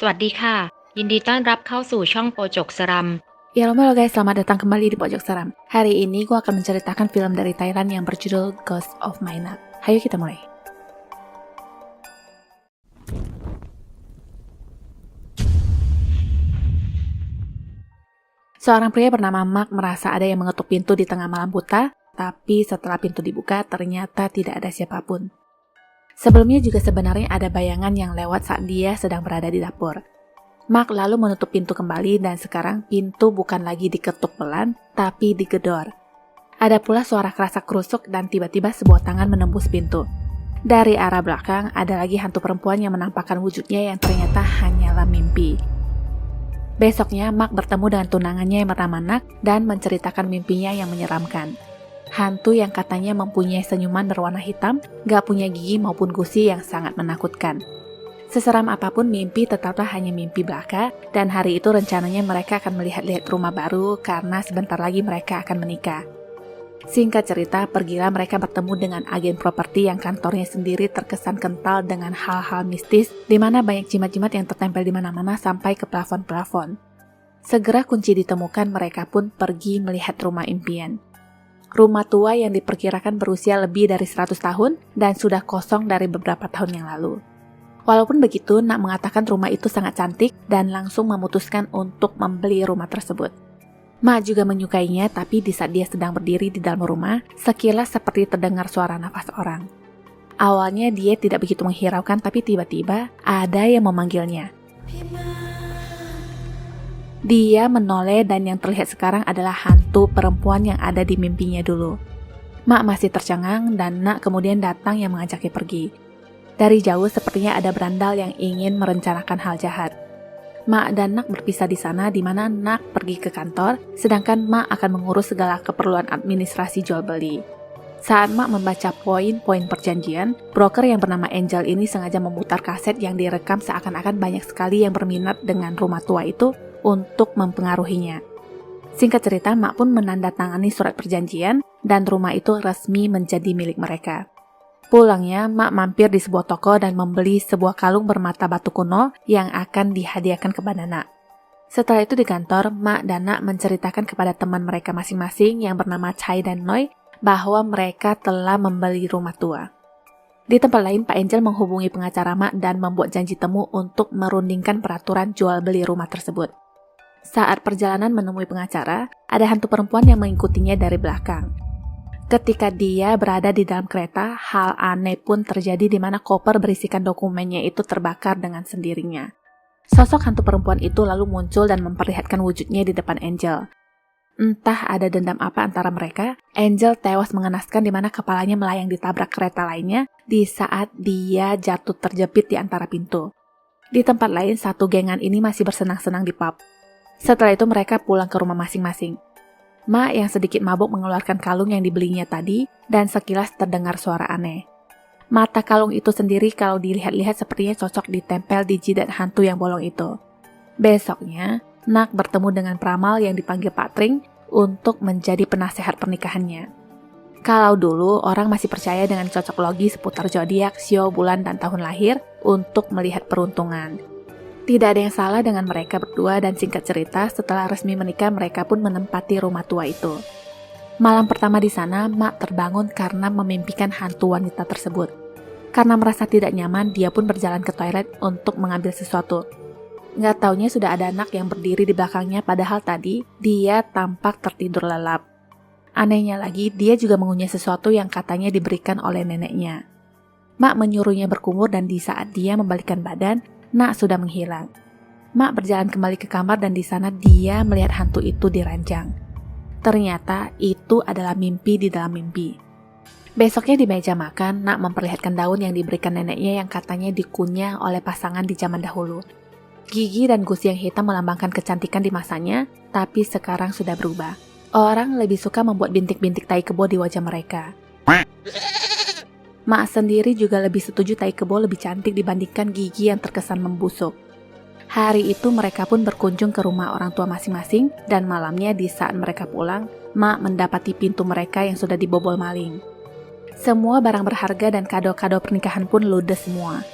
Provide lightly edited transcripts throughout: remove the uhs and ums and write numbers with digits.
สวัสดีค่ะยินดีต้อนรับเข้าสู่ช่องโปจกสรัม Ya halo guys, selamat datang kembali di Pojok Seram. Hari ini gue akan menceritakan film dari Thailand yang berjudul Ghost of Mainak. Hayo kita mulai. Seorang pria bernama Mark merasa ada yang mengetuk pintu di tengah malam buta, tapi setelah pintu dibuka ternyata tidak ada siapapun. Sebelumnya juga sebenarnya ada bayangan yang lewat saat dia sedang berada di dapur. Mark lalu menutup pintu kembali dan sekarang pintu bukan lagi diketuk pelan, tapi digedor. Ada pula suara kerasak kerusuk dan tiba-tiba sebuah tangan menembus pintu. Dari arah belakang ada lagi hantu perempuan yang menampakkan wujudnya yang ternyata hanyalah mimpi. Besoknya Mark bertemu dengan tunangannya yang bernama Nak dan menceritakan mimpinya yang menyeramkan. Hantu yang katanya mempunyai senyuman berwarna hitam, gak punya gigi maupun gusi yang sangat menakutkan. Seseram apapun mimpi tetaplah hanya mimpi belaka, dan hari itu rencananya mereka akan melihat-lihat rumah baru karena sebentar lagi mereka akan menikah. Singkat cerita, pergilah mereka bertemu dengan agen properti yang kantornya sendiri terkesan kental dengan hal-hal mistis, di mana banyak jimat-jimat yang tertempel di mana-mana sampai ke plafon-plafon. Segera kunci ditemukan, mereka pun pergi melihat rumah impian. Rumah tua yang diperkirakan berusia lebih dari 100 tahun dan sudah kosong dari beberapa tahun yang lalu. Walaupun begitu, Nak mengatakan rumah itu sangat cantik dan langsung memutuskan untuk membeli rumah tersebut. Mak juga menyukainya, tapi di saat dia sedang berdiri di dalam rumah, sekilas seperti terdengar suara nafas orang. Awalnya dia tidak begitu menghiraukan, tapi tiba-tiba ada yang memanggilnya. Dia menoleh dan yang terlihat sekarang adalah hantu perempuan yang ada di mimpinya dulu. Mak masih tercengang dan Nak kemudian datang yang mengajaknya pergi. Dari jauh sepertinya ada berandal yang ingin merencanakan hal jahat. Mak dan Nak berpisah di sana, di mana Nak pergi ke kantor, sedangkan Mak akan mengurus segala keperluan administrasi jual beli. Saat Mak membaca poin-poin perjanjian, broker yang bernama Angel ini sengaja memutar kaset yang direkam seakan-akan banyak sekali yang berminat dengan rumah tua itu untuk mempengaruhinya. Singkat cerita, Mak pun menandatangani surat perjanjian dan rumah itu resmi menjadi milik mereka. Pulangnya, Mak mampir di sebuah toko dan membeli sebuah kalung bermata batu kuno yang akan dihadiahkan kepada Nak. Setelah itu di kantor, Mak dan Nak menceritakan kepada teman mereka masing-masing yang bernama Chai dan Noi bahwa mereka telah membeli rumah tua. Di tempat lain, Pak Angel menghubungi pengacara Mak dan membuat janji temu untuk merundingkan peraturan jual beli rumah tersebut. Saat perjalanan menemui pengacara, ada hantu perempuan yang mengikutinya dari belakang. Ketika dia berada di dalam kereta, hal aneh pun terjadi di mana koper berisikan dokumennya itu terbakar dengan sendirinya. Sosok hantu perempuan itu lalu muncul dan memperlihatkan wujudnya di depan Angel. Entah ada dendam apa antara mereka, Angel tewas mengenaskan di mana kepalanya melayang ditabrak kereta lainnya di saat dia jatuh terjepit di antara pintu. Di tempat lain, satu gengan ini masih bersenang-senang di pub. Setelah itu mereka pulang ke rumah masing-masing. Mak yang sedikit mabuk mengeluarkan kalung yang dibelinya tadi dan sekilas terdengar suara aneh. Mata kalung itu sendiri kalau dilihat-lihat sepertinya cocok ditempel di jidat hantu yang bolong itu. Besoknya, Nak bertemu dengan peramal yang dipanggil Pak Tring untuk menjadi penasehat pernikahannya. Kalau dulu orang masih percaya dengan cocok logi seputar zodiak, sio, bulan, dan tahun lahir untuk melihat peruntungan. Tidak ada yang salah dengan mereka berdua dan singkat cerita setelah resmi menikah mereka pun menempati rumah tua itu. Malam pertama di sana, Mak terbangun karena memimpikan hantu wanita tersebut. Karena merasa tidak nyaman, dia pun berjalan ke toilet untuk mengambil sesuatu. Nggak taunya sudah ada anak yang berdiri di belakangnya padahal tadi dia tampak tertidur lelap. Anehnya lagi, dia juga mengunyah sesuatu yang katanya diberikan oleh neneknya. Mak menyuruhnya berkumur dan di saat dia membalikkan badan, Nak sudah menghilang. Mak berjalan kembali ke kamar dan di sana dia melihat hantu itu diranjang. Ternyata itu adalah mimpi di dalam mimpi. Besoknya di meja makan, Nak memperlihatkan daun yang diberikan neneknya yang katanya dikunyah oleh pasangan di zaman dahulu. Gigi dan gusi yang hitam melambangkan kecantikan di masanya, tapi sekarang sudah berubah. Orang lebih suka membuat bintik-bintik tai kebo di wajah mereka. Mak sendiri juga lebih setuju tai kebo lebih cantik dibandingkan gigi yang terkesan membusuk. Hari itu mereka pun berkunjung ke rumah orang tua masing-masing dan malamnya di saat mereka pulang, Mak mendapati pintu mereka yang sudah dibobol maling. Semua barang berharga dan kado-kado pernikahan pun ludes semua.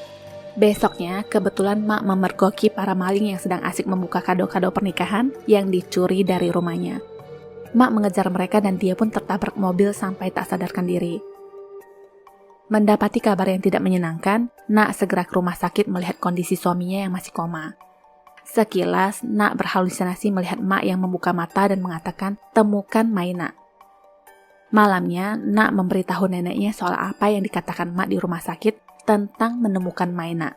Besoknya, kebetulan Mak memergoki para maling yang sedang asik membuka kado-kado pernikahan yang dicuri dari rumahnya. Mak mengejar mereka dan dia pun tertabrak mobil sampai tak sadarkan diri. Mendapati kabar yang tidak menyenangkan, Nak segera ke rumah sakit melihat kondisi suaminya yang masih koma. Sekilas, Nak berhalusinasi melihat Mak yang membuka mata dan mengatakan, "Temukan Maina." Malamnya, Nak memberitahu neneknya soal apa yang dikatakan Mak di rumah sakit tentang menemukan Maina.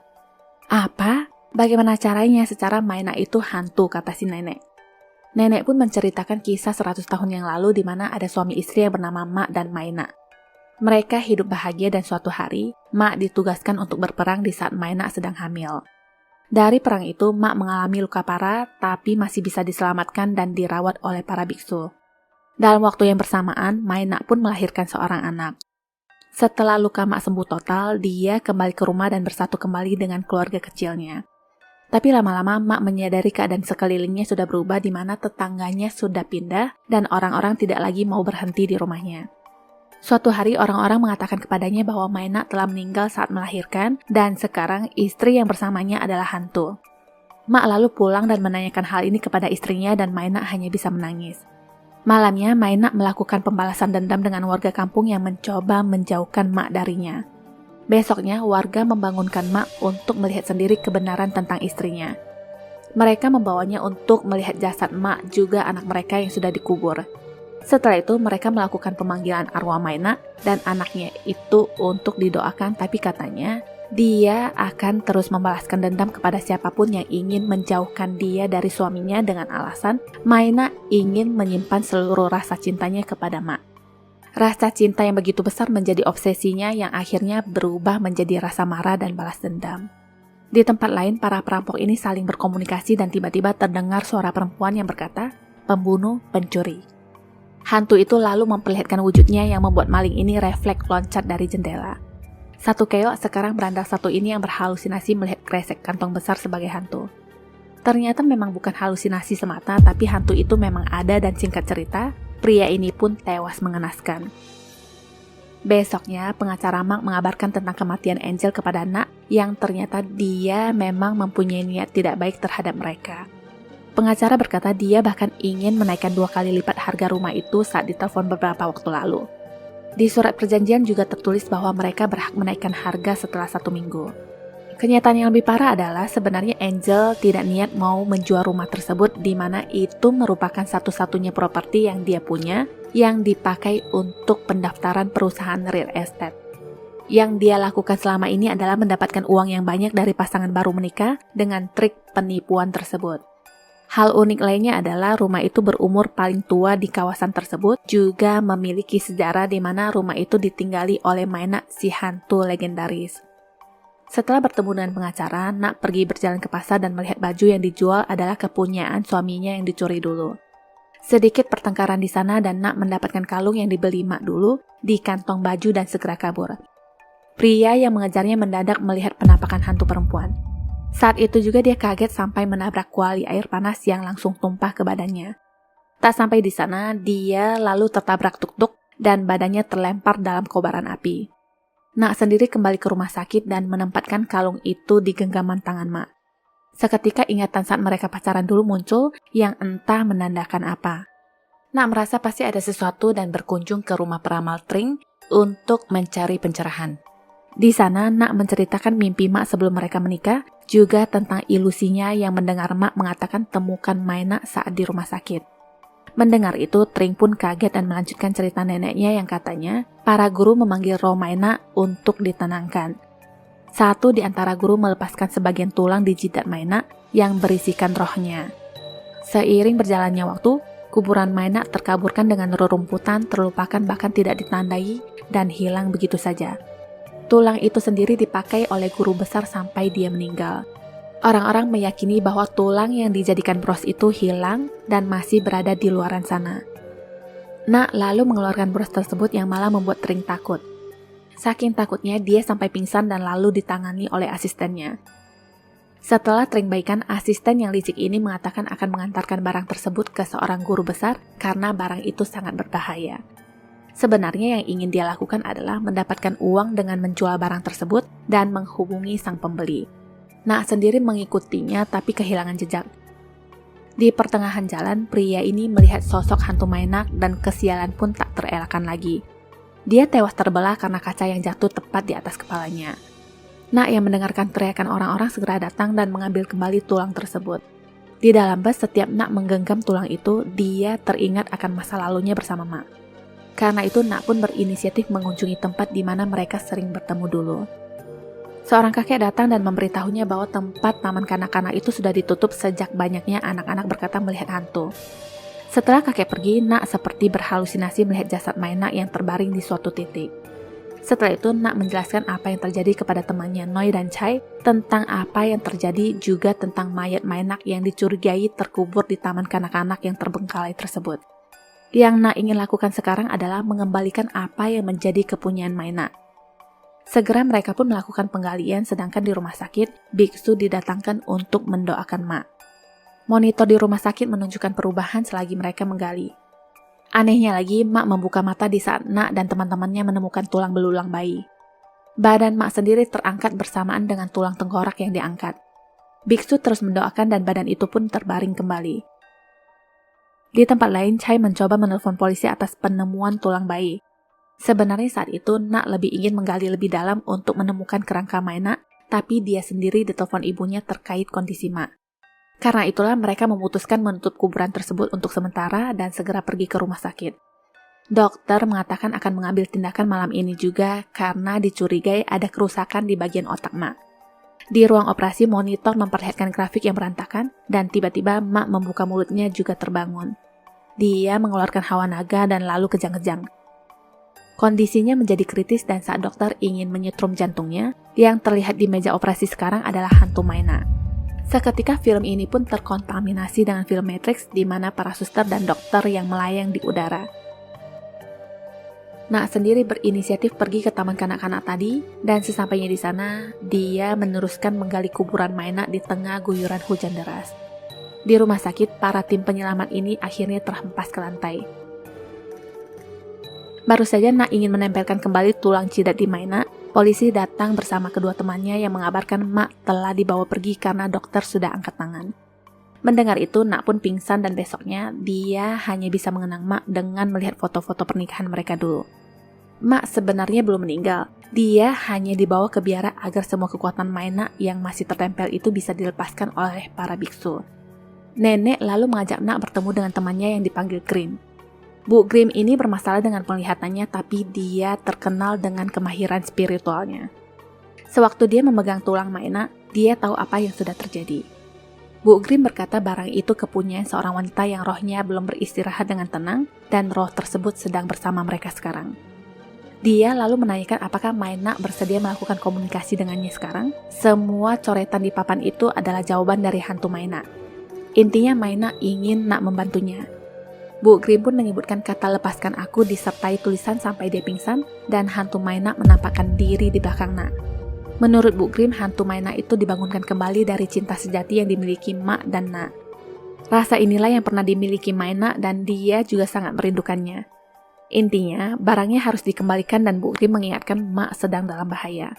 "Apa? Bagaimana caranya secara Maina itu hantu?" kata si nenek. Nenek pun menceritakan kisah 100 tahun yang lalu di mana ada suami istri yang bernama Mak dan Maina. Mereka hidup bahagia dan suatu hari, Mak ditugaskan untuk berperang di saat Maina sedang hamil. Dari perang itu, Mak mengalami luka parah tapi masih bisa diselamatkan dan dirawat oleh para biksu. Dalam waktu yang bersamaan, Maina pun melahirkan seorang anak. Setelah luka Mak sembuh total, dia kembali ke rumah dan bersatu kembali dengan keluarga kecilnya. Tapi lama-lama Mak menyadari keadaan sekelilingnya sudah berubah di mana tetangganya sudah pindah dan orang-orang tidak lagi mau berhenti di rumahnya. Suatu hari orang-orang mengatakan kepadanya bahwa Maina telah meninggal saat melahirkan dan sekarang istri yang bersamanya adalah hantu. Mak lalu pulang dan menanyakan hal ini kepada istrinya dan Maina hanya bisa menangis. Malamnya, Maina melakukan pembalasan dendam dengan warga kampung yang mencoba menjauhkan Mak darinya. Besoknya, warga membangunkan Mak untuk melihat sendiri kebenaran tentang istrinya. Mereka membawanya untuk melihat jasad Mak juga anak mereka yang sudah dikubur. Setelah itu, mereka melakukan pemanggilan arwah Maina dan anaknya itu untuk didoakan, tapi katanya dia akan terus membalaskan dendam kepada siapapun yang ingin menjauhkan dia dari suaminya dengan alasan Maina ingin menyimpan seluruh rasa cintanya kepada Mak. Rasa cinta yang begitu besar menjadi obsesinya yang akhirnya berubah menjadi rasa marah dan balas dendam. Di tempat lain, para perampok ini saling berkomunikasi dan tiba-tiba terdengar suara perempuan yang berkata, "Pembunuh, pencuri." Hantu itu lalu memperlihatkan wujudnya yang membuat maling ini refleks loncat dari jendela. Satu keok sekarang berandal satu ini yang berhalusinasi melihat kresek kantong besar sebagai hantu. Ternyata memang bukan halusinasi semata, tapi hantu itu memang ada dan singkat cerita, pria ini pun tewas mengenaskan. Besoknya, pengacara Mak mengabarkan tentang kematian Angel kepada Nak yang ternyata dia memang mempunyai niat tidak baik terhadap mereka. Pengacara berkata dia bahkan ingin menaikkan 2 kali lipat harga rumah itu saat ditelepon beberapa waktu lalu. Di surat perjanjian juga tertulis bahwa mereka berhak menaikkan harga setelah 1 minggu. Kenyataan yang lebih parah adalah sebenarnya Angel tidak niat mau menjual rumah tersebut di mana itu merupakan satu-satunya properti yang dia punya yang dipakai untuk pendaftaran perusahaan real estate. Yang dia lakukan selama ini adalah mendapatkan uang yang banyak dari pasangan baru menikah dengan trik penipuan tersebut. Hal unik lainnya adalah rumah itu berumur paling tua di kawasan tersebut, juga memiliki sejarah di mana rumah itu ditinggali oleh Maina si hantu legendaris. Setelah bertemu dengan pengacara, Nak pergi berjalan ke pasar dan melihat baju yang dijual adalah kepunyaan suaminya yang dicuri dulu. Sedikit pertengkaran di sana dan Nak mendapatkan kalung yang dibeli Mak dulu di kantong baju dan segera kabur. Pria yang mengejarnya mendadak melihat penampakan hantu perempuan. Saat itu juga dia kaget sampai menabrak kuali air panas yang langsung tumpah ke badannya. Tak sampai di sana, dia lalu tertabrak tuk-tuk dan badannya terlempar dalam kobaran api. Nak sendiri kembali ke rumah sakit dan menempatkan kalung itu di genggaman tangan Mak. Seketika ingatan saat mereka pacaran dulu muncul yang entah menandakan apa. Nak merasa pasti ada sesuatu dan berkunjung ke rumah peramal Tring untuk mencari pencerahan. Di sana, Nak menceritakan mimpi Mak sebelum mereka menikah, juga tentang ilusinya yang mendengar Mak mengatakan temukan Maina saat di rumah sakit. Mendengar itu, Tring pun kaget dan melanjutkan cerita neneknya yang katanya para guru memanggil roh Maina untuk ditenangkan. Satu di antara guru melepaskan sebagian tulang di jidat Maina yang berisikan rohnya. Seiring berjalannya waktu, kuburan Maina terkaburkan dengan rerumputan, terlupakan bahkan tidak ditandai dan hilang begitu saja. Tulang itu sendiri dipakai oleh guru besar sampai dia meninggal. Orang-orang meyakini bahwa tulang yang dijadikan bros itu hilang dan masih berada di luaran sana. Nak lalu mengeluarkan bros tersebut yang malah membuat Tring takut. Saking takutnya dia sampai pingsan dan lalu ditangani oleh asistennya. Setelah Tring baikan, asisten yang licik ini mengatakan akan mengantarkan barang tersebut ke seorang guru besar karena barang itu sangat berbahaya. Sebenarnya yang ingin dia lakukan adalah mendapatkan uang dengan menjual barang tersebut dan menghubungi sang pembeli. Nak sendiri mengikutinya tapi kehilangan jejak. Di pertengahan jalan, pria ini melihat sosok hantu Maynak dan kesialan pun tak terelakkan lagi. Dia tewas terbelah karena kaca yang jatuh tepat di atas kepalanya. Nak yang mendengarkan teriakan orang-orang segera datang dan mengambil kembali tulang tersebut. Di dalam bus, setiap Nak menggenggam tulang itu, dia teringat akan masa lalunya bersama Mak. Karena itu, Nak pun berinisiatif mengunjungi tempat di mana mereka sering bertemu dulu. Seorang kakek datang dan memberitahunya bahwa tempat taman kanak-kanak itu sudah ditutup sejak banyaknya anak-anak berkata melihat hantu. Setelah kakek pergi, Nak seperti berhalusinasi melihat jasad Maynak yang terbaring di suatu titik. Setelah itu, Nak menjelaskan apa yang terjadi kepada temannya Noi dan Chai tentang apa yang terjadi, juga tentang mayat Maynak yang dicurigai terkubur di taman kanak-kanak yang terbengkalai tersebut. Yang Nak ingin lakukan sekarang adalah mengembalikan apa yang menjadi kepunyaan Maynak. Segera mereka pun melakukan penggalian, sedangkan di rumah sakit, biksu didatangkan untuk mendoakan Mak. Monitor di rumah sakit menunjukkan perubahan selagi mereka menggali. Anehnya lagi, Mak membuka mata di saat Nak dan teman-temannya menemukan tulang belulang bayi. Badan Mak sendiri terangkat bersamaan dengan tulang tengkorak yang diangkat. Biksu terus mendoakan dan badan itu pun terbaring kembali. Di tempat lain, Chai mencoba menelpon polisi atas penemuan tulang bayi. Sebenarnya saat itu, Nak lebih ingin menggali lebih dalam untuk menemukan kerangka Maynak, tapi dia sendiri ditelepon ibunya terkait kondisi Mak. Karena itulah mereka memutuskan menutup kuburan tersebut untuk sementara dan segera pergi ke rumah sakit. Dokter mengatakan akan mengambil tindakan malam ini juga karena dicurigai ada kerusakan di bagian otak Mak. Di ruang operasi, monitor memperlihatkan grafik yang berantakan dan tiba-tiba Mak membuka mulutnya juga terbangun. Dia mengeluarkan hawa naga dan lalu kejang-kejang. Kondisinya menjadi kritis dan saat dokter ingin menyetrum jantungnya, yang terlihat di meja operasi sekarang adalah hantu Maynak. Seketika film ini pun terkontaminasi dengan film Matrix di mana para suster dan dokter yang melayang di udara. Nak sendiri berinisiatif pergi ke taman kanak-kanak tadi dan sesampainya di sana, dia meneruskan menggali kuburan Maynak di tengah guyuran hujan deras. Di rumah sakit, para tim penyelamat ini akhirnya terhempas ke lantai. Baru saja Nak ingin menempelkan kembali tulang jidat di Maynak, polisi datang bersama kedua temannya yang mengabarkan Mak telah dibawa pergi karena dokter sudah angkat tangan. Mendengar itu, Nak pun pingsan dan besoknya dia hanya bisa mengenang Mak dengan melihat foto-foto pernikahan mereka dulu. Mak sebenarnya belum meninggal, dia hanya dibawa ke biara agar semua kekuatan Maynak yang masih tertempel itu bisa dilepaskan oleh para biksu. Nenek lalu mengajak Nak bertemu dengan temannya yang dipanggil Grim. Bu Grim ini bermasalah dengan penglihatannya, tapi dia terkenal dengan kemahiran spiritualnya. Sewaktu dia memegang tulang Maynak, dia tahu apa yang sudah terjadi. Bu Grim berkata barang itu kepunyaan seorang wanita yang rohnya belum beristirahat dengan tenang, dan roh tersebut sedang bersama mereka sekarang. Dia lalu menanyakan apakah Maynak bersedia melakukan komunikasi dengannya sekarang. Semua coretan di papan itu adalah jawaban dari hantu Maynak. Intinya Maynak ingin Nak membantunya. Bu Grim pun menyebutkan kata lepaskan aku disertai tulisan sampai dia pingsan dan hantu Maynak menampakkan diri di belakang Nak. Menurut Bu Grim, hantu Maynak itu dibangunkan kembali dari cinta sejati yang dimiliki Mak dan Nak. Rasa inilah yang pernah dimiliki Maynak dan dia juga sangat merindukannya. Intinya, barangnya harus dikembalikan dan Bu Grim mengingatkan Mak sedang dalam bahaya.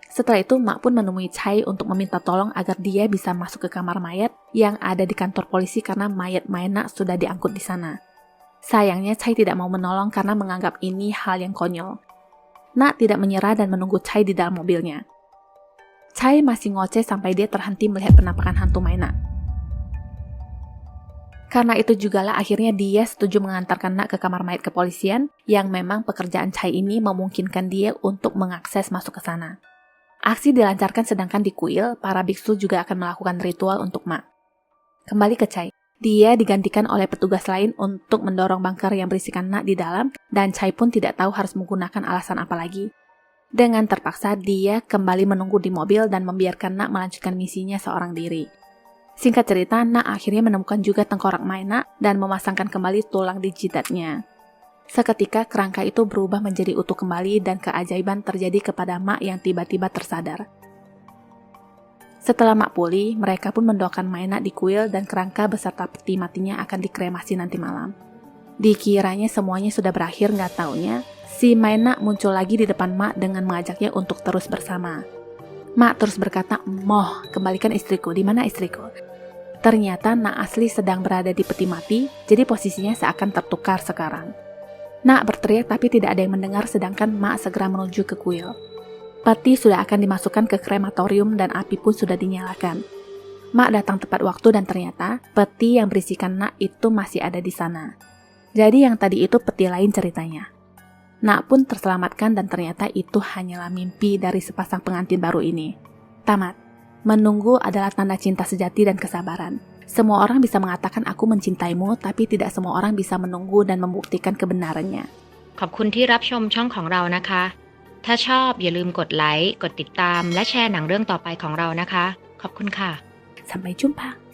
Setelah itu, Mak pun menemui Chai untuk meminta tolong agar dia bisa masuk ke kamar mayat yang ada di kantor polisi karena mayat Maynak sudah diangkut di sana. Sayangnya, Chai tidak mau menolong karena menganggap ini hal yang konyol. Nak tidak menyerah dan menunggu Chai di dalam mobilnya. Chai masih ngoceh sampai dia terhenti melihat penampakan hantu Maynak. Karena itu jugalah akhirnya dia setuju mengantarkan Nak ke kamar mayat kepolisian yang memang pekerjaan Chai ini memungkinkan dia untuk mengakses masuk ke sana. Aksi dilancarkan sedangkan di kuil, para biksu juga akan melakukan ritual untuk Mak. Kembali ke Chai. Dia digantikan oleh petugas lain untuk mendorong bunker yang berisikan Nak di dalam dan Chai pun tidak tahu harus menggunakan alasan apa lagi. Dengan terpaksa, dia kembali menunggu di mobil dan membiarkan Nak melanjutkan misinya seorang diri. Singkat cerita, Nak akhirnya menemukan juga tengkorak Maynak dan memasangkan kembali tulang di jidatnya. Seketika kerangka itu berubah menjadi utuh kembali dan keajaiban terjadi kepada Mak yang tiba-tiba tersadar. Setelah Mak pulih, mereka pun mendoakan Maynak di kuil dan kerangka beserta peti matinya akan dikremasi nanti malam. Dikiranya semuanya sudah berakhir, nggak taunya si Maena muncul lagi di depan Mak dengan mengajaknya untuk terus bersama. Mak terus berkata, "Moh, kembalikan istriku, di mana istriku?" Ternyata Nak asli sedang berada di peti mati, jadi posisinya seakan tertukar sekarang. Nak berteriak tapi tidak ada yang mendengar, sedangkan Mak segera menuju ke kuil. Peti sudah akan dimasukkan ke krematorium dan api pun sudah dinyalakan. Mak datang tepat waktu dan ternyata peti yang berisikan Nak itu masih ada di sana. Jadi yang tadi itu peti lain ceritanya. Nak pun terselamatkan dan ternyata itu hanyalah mimpi dari sepasang pengantin baru ini. Tamat. Menunggu adalah tanda cinta sejati dan kesabaran. Semua orang bisa mengatakan aku mencintaimu, tapi tidak semua orang bisa menunggu dan membuktikan kebenarannya. ขอบคุณที่รับชมช่องของเรานะคะ ถ้าชอบอย่าลืมกดไลค์ กดติดตาม และแชร์หนังเรื่องต่อไปของเรานะคะ ขอบคุณค่ะ Sampai jumpa.